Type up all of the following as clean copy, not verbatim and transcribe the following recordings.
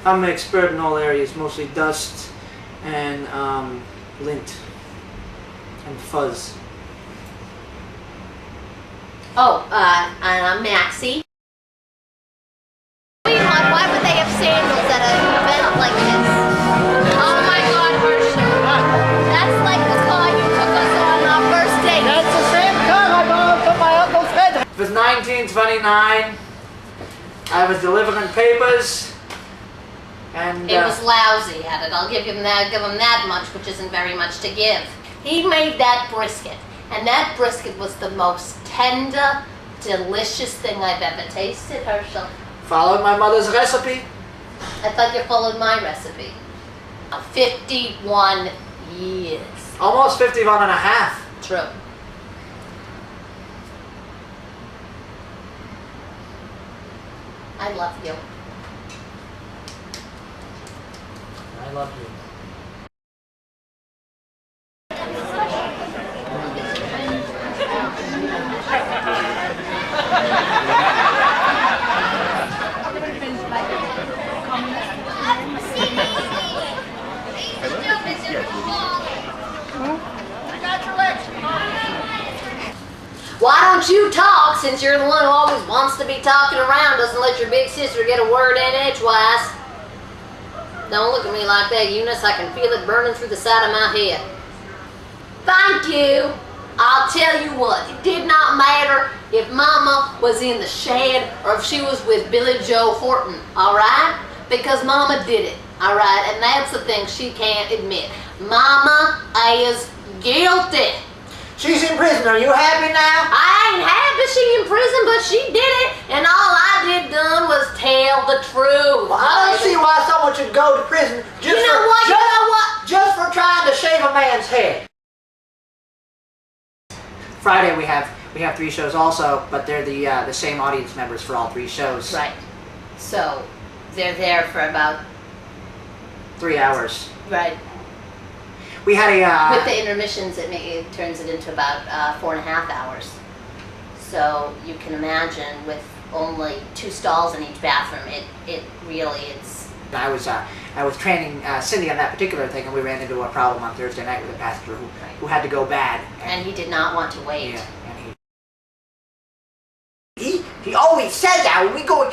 I'm an expert in all areas, mostly dust and lint and fuzz. Oh, and I'm Maxie. Why would they have sandals at an event like this? Oh my God, Herschel. That's like the car you took us on our first date. That's the same car I borrowed from my Uncle Seth. It was 1929. I was delivering papers, and It was lousy at it. I'll give him that much, which isn't very much to give. He made that brisket, and that brisket was the most tender, delicious thing I've ever tasted, Herschel. followed my mother's recipe. I thought you followed my recipe. 51 years. Almost 51 and a half. True. I love you. I love you. Why don't you talk, since you're the one who always wants to be talking around, doesn't let your big sister get a word in edgewise? Don't look at me like that, Eunice. I can feel it burning through the side of my head. Thank you. I'll tell you what, it did not matter if Mama was in the shed or if she was with Billy Joe Horton, all right? Because Mama did it, all right? And that's the thing she can't admit. Mama is guilty. She's in prison. Are you happy now? I ain't happy she in prison, but she did it, and all I did done was tell the truth. Well, I don't see why someone should go to prison just You know what? You know what? just for trying to shave a man's head. Friday we have 3 shows also, but they're the same audience members for all 3 shows. Right. So they're there for about 3 hours. right. We had a With the intermissions, it turns it into about 4.5 hours. So you can imagine, with only 2 stalls in each bathroom, it really is. I was training Cindy on that particular thing, and we ran into a problem on Thursday night with a passenger who had to go bad. And he did not want to wait. Yeah, and He always says that we going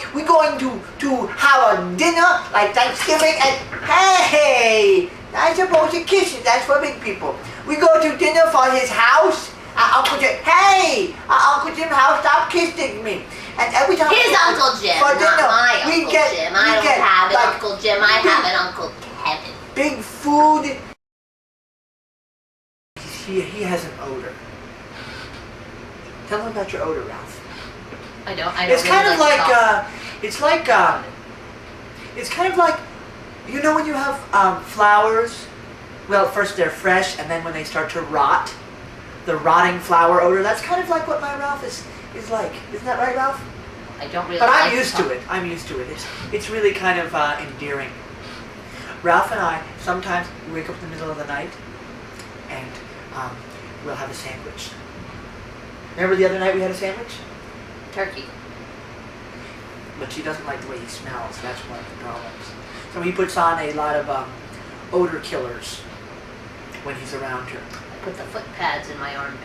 to have a dinner like Thanksgiving, and hey, not supposed to kiss it. That's for big people. We go to dinner for his house. Uncle Jim, hey, Uncle Jim's house, stop kissing me. And every time His Uncle Jim, for not dinner, my we Uncle get- Jim. we I don't get, have an like, Uncle Jim. I have an Uncle Kevin. big food. he has an odor. Tell him about your odor, Ralph. I don't It's really kind of like to talk. it's kind of like, you know when you have flowers, well, first they're fresh, and then when they start to rot, the rotting flower odor, that's kind of like what my Ralph is like. Isn't that right, Ralph? I don't really But like I'm used to it. I'm used to it. It's really kind of endearing. Ralph and I, sometimes we wake up in the middle of the night, and we'll have a sandwich. Remember the other night we had a sandwich? Turkey. But she doesn't like the way he smells. That's one of the problems. So he puts on a lot of odor killers when he's around her. I put the foot pads in my armpits.